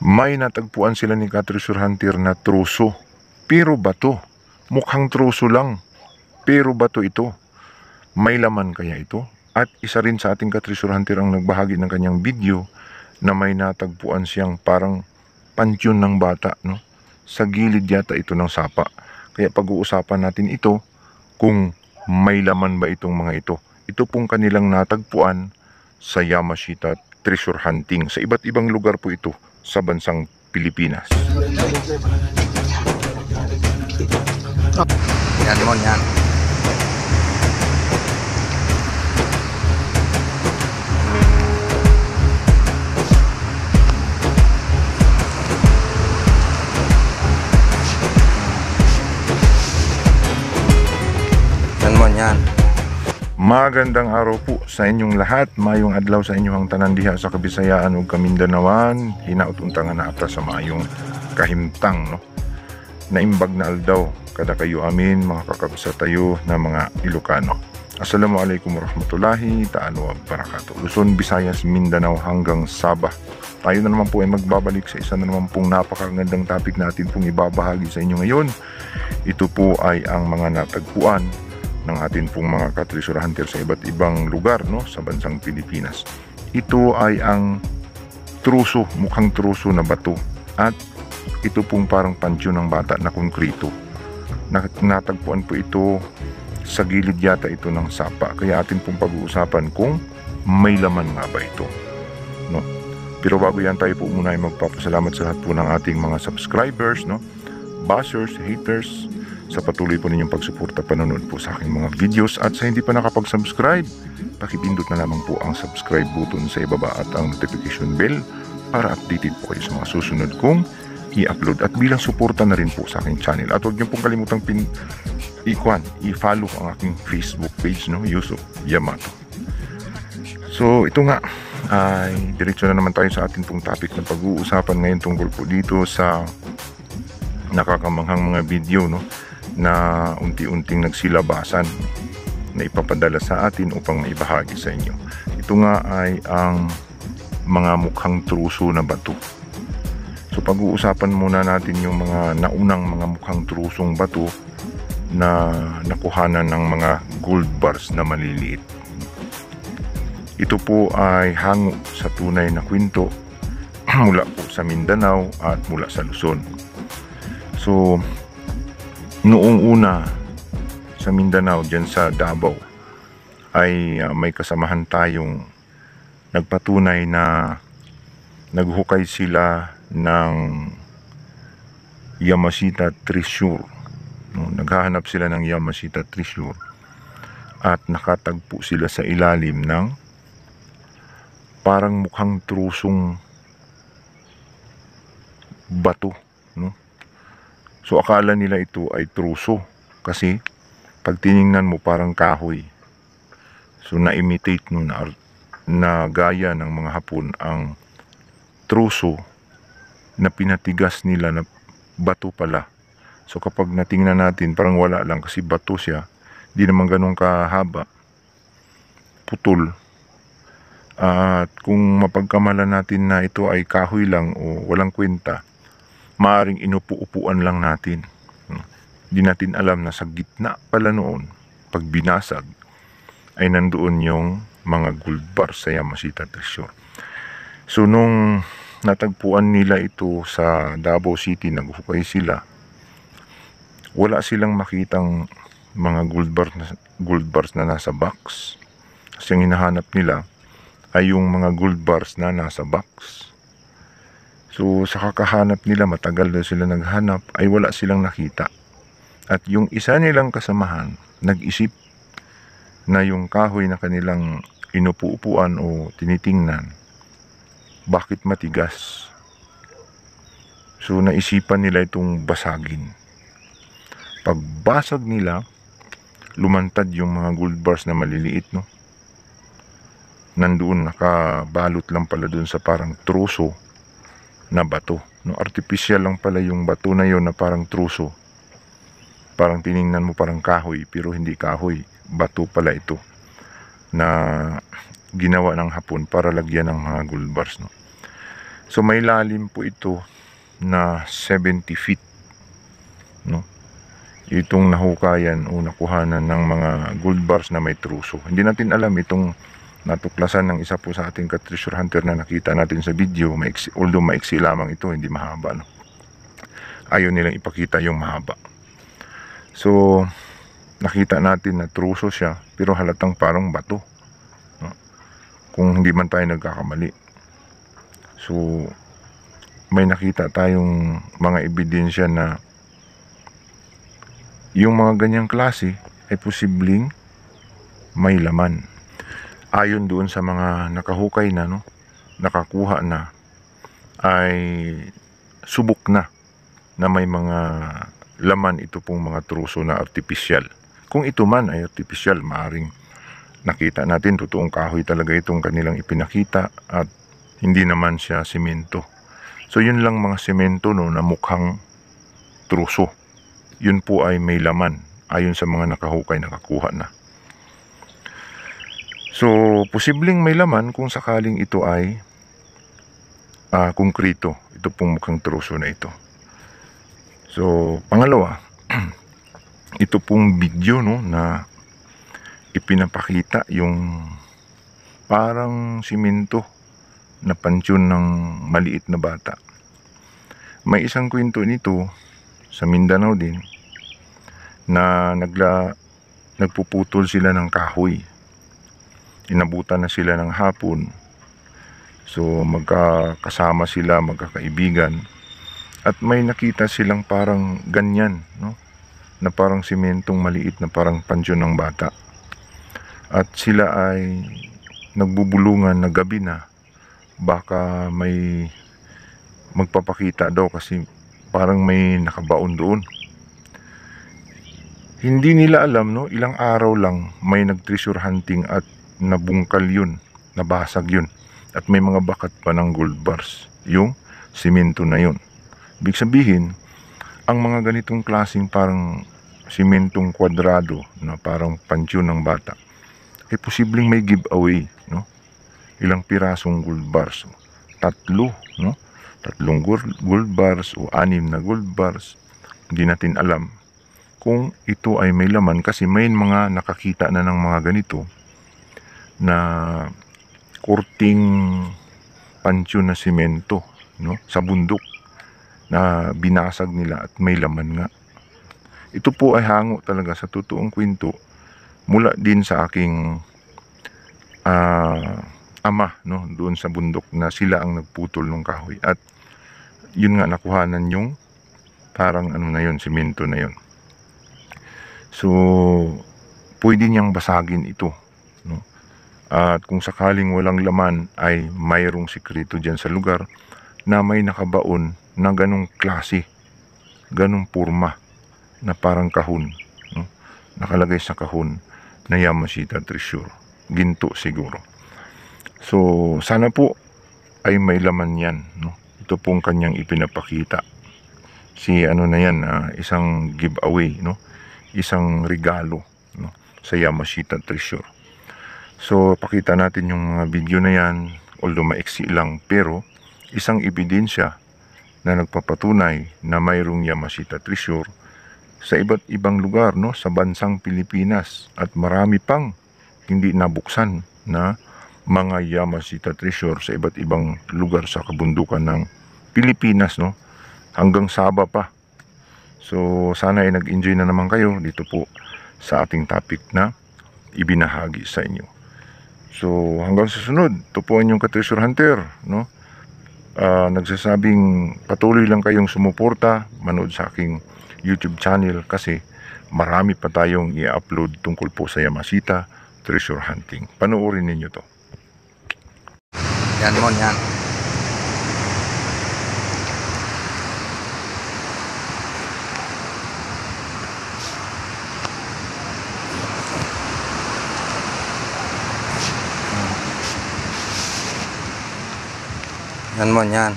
May natagpuan sila ni Treasure Hunter na truso. Pero bato. Mukhang truso lang. Pero bato ito. May laman kaya ito? At isa rin sa ating Treasure Hunter ang nagbahagi ng kanyang video na may natagpuan siyang parang pansyon ng bata, no? Sa gilid yata ito ng sapa. Kaya pag-uusapan natin ito kung may laman ba itong mga ito. Ito pong kanilang natagpuan sa Yamashita Treasure Hunting. Sa iba't ibang lugar po ito sa bansang Pilipinas. Yan mo, yan. Yan mo, yan. Magandang araw po sa inyong lahat. Mayong adlaw sa inyong tanan diha sa Kabisayaan ug Kamindanawan. Hinaut unta nga naata sa mayong kahimtang, no? Naimbag na aldaw kada kayo amin mga kakabisa tayo na mga Ilocano. Assalamualaikum warahmatullahi ta'ala wabarakatuh. Luzon, Visayas, Mindanao hanggang Sabah. Tayo na naman po ay magbabalik sa isa na naman pong napakagandang topic natin pong ibabahagi sa inyo ngayon. Ito po ay ang mga natagpuan ng atin pong mga Treasure Hunter sa iba't ibang lugar, no, sa bansang Pilipinas. Ito ay ang truso, mukhang truso na bato, at ito pong parang pansyon ng bata na konkrito. Natagpuan po ito sa gilid yata ito ng sapa. Kaya atin pong pag-uusapan kung may laman nga ba ito, no? Pero bago yan, tayo po muna ay magpapasalamat sa lahat po ng ating mga subscribers, no, bashers, haters, sa patuloy po ninyong pagsuporta, panonood po sa aking mga videos. At sa hindi pa nakapag-subscribe, pakipindot na lamang po ang subscribe button sa ibaba at ang notification bell para updated po kayo sa mga susunod kong i-upload, at bilang suporta na rin po sa aking channel. At huwag niyo pong kalimutang i-follow ang aking Facebook page, no, Yusuf Yamato. So ito nga ay diretso na naman tayo sa ating pong topic na pag-uusapan ngayon tungkol po dito sa nakakamanghang mga video, no, na unti-unting nagsilabasan na ipapadala sa atin upang maibahagi sa inyo. Ito nga ay ang mga mukhang truso na bato. So pag-uusapan muna natin yung mga naunang mga mukhang trusong bato na nakuhanan ng mga gold bars na maliliit. Ito po ay hango sa tunay na kwento mula po sa Mindanao at mula sa Luzon. So noong una sa Mindanao, dyan sa Davao, ay may kasamahan tayong nagpatunay na naghukay sila ng Yamashita Treasure. No, naghahanap sila ng Yamashita Treasure at nakatagpo sila sa ilalim ng parang mukhang trusong bato, no? So akala nila ito ay truso kasi pag tiningnan mo parang kahoy. So na-imitate no, na gaya ng mga Hapon ang truso na pinatigas nila na bato pala. So kapag natingnan natin parang wala lang kasi bato siya, di naman ganun kahaba, putol. At kung mapagkamalan natin na ito ay kahoy lang o walang kwenta, maaring inupu-upuan lang natin. Hindi natin alam na sa gitna pala noon, pag binasag, ay nandoon yung mga gold bar sa Yamashita Treasure. So nung natagpuan nila ito sa Davao City, naghukay sila, wala silang makitang mga gold bars na nasa box. Kasi ang hinahanap nila ay yung mga gold bars na nasa box. So sa kakahanap nila, matagal na sila naghanap, ay wala silang nakita. At yung isa nilang kasamahan nag-isip na yung kahoy na kanilang inupu-upuan o tinitingnan, bakit matigas? So naisipan nila itong basagin. Pagbasag nila, lumantad yung mga gold bars na maliliit, no? Nandoon, nakabalot lang pala dun sa parang truso na bato, no? Artificial lang pala yung bato na yon na parang truso. Parang tiningnan mo parang kahoy, pero hindi kahoy, bato pala ito na ginawa ng Hapon para lagyan ng mga gold bars, no? So may lalim po ito na 70 feet, no? Itong nahukayan o nakuhanan ng mga gold bars na may truso. Hindi natin alam itong natuklasan ng isa po sa ating ka-treasure hunter na nakita natin sa video, although maiksi lamang ito, hindi mahaba, no? Ayaw nilang ipakita yung mahaba. So nakita natin na truso siya, pero halatang parang bato, no? Kung hindi man tayo nagkakamali. So may nakita tayong mga ebidensya na yung mga ganyang klase ay posibleng may laman. Ayon doon sa mga nakahukay na, no, nakakuha na, ay subok na may mga laman ito pong mga truso na artificial. Kung ito man ay artificial, maaring nakita natin totoong kahoy talaga itong kanilang ipinakita at hindi naman siya semento. So yun lang mga semento, no, na mukhang truso. Yun po ay may laman ayon sa mga nakahukay, nakakuha na. So posibleng may laman kung sakaling ito ay konkrito, ito pong mukhang truso na ito. So pangalawa, ito pong video, no, na ipinapakita yung parang simento na pansyon ng maliit na bata. May isang kwento nito sa Mindanao din na nagpuputol sila ng kahoy. Inabutan na sila ng hapon. So magkakasama sila, magkakaibigan, at may nakita silang parang ganyan, no, na parang simentong maliit na parang pansyon ng bata. At sila ay nagbubulungan na gabi na, baka may magpapakita daw kasi parang may nakabaon doon. Hindi nila alam, no, ilang araw lang may nag-treasure hunting at nabungkal yun, nabasag yun, at may mga bakat pa ng gold bars yung simento na yun. Ibig sabihin, ang mga ganitong klaseng parang simentong kwadrado na parang pansyon ng bata ay posibleng may giveaway, no? Ilang pirasong gold bars, tatlo, no? Tatlong gold bars o 6 na gold bars. Hindi natin alam kung ito ay may laman kasi may mga nakakita na ng mga ganito na kurting pansyon na simento, no, sa bundok na binasag nila at may laman nga. Ito po ay hango talaga sa totoong kwento mula din sa aking ama, no, doon sa bundok na sila ang nagputol ng kahoy at yun nga nakuhanan yung parang ano na yun, simento na yun. So pwede niyang basagin ito, no? At kung sakaling walang laman ay mayroong sikreto dyan sa lugar na may nakabaon na ganong klase, ganong purma na parang kahon, no? Nakalagay sa kahon na Yamashita treasure, ginto siguro. So sana po ay may laman yan, no? Ito pong kanyang ipinapakita. Si ano na yan, isang giveaway, no? Isang regalo, no, sa Yamashita treasure. So pakita natin yung mga video na yan, although maiksi lang, pero isang ebidensya na nagpapatunay na mayroong Yamashita treasure sa iba't ibang lugar, no, sa bansang Pilipinas, at marami pang hindi nabuksan na mga Yamashita treasure sa iba't ibang lugar sa kabundukan ng Pilipinas, no, hanggang Sabah pa. So sana ay nag-enjoy na naman kayo dito po sa ating topic na ibinahagi sa inyo. So hanggang susunod, ito po ang inyong ka-treasure hunter, no? Nagsasabing patuloy lang kayong sumuporta, manood sa aking YouTube channel kasi marami pa tayong i-upload tungkol po sa Yamashita treasure hunting. Panoorin ninyo to. Yan mon yan. Yan mon yan.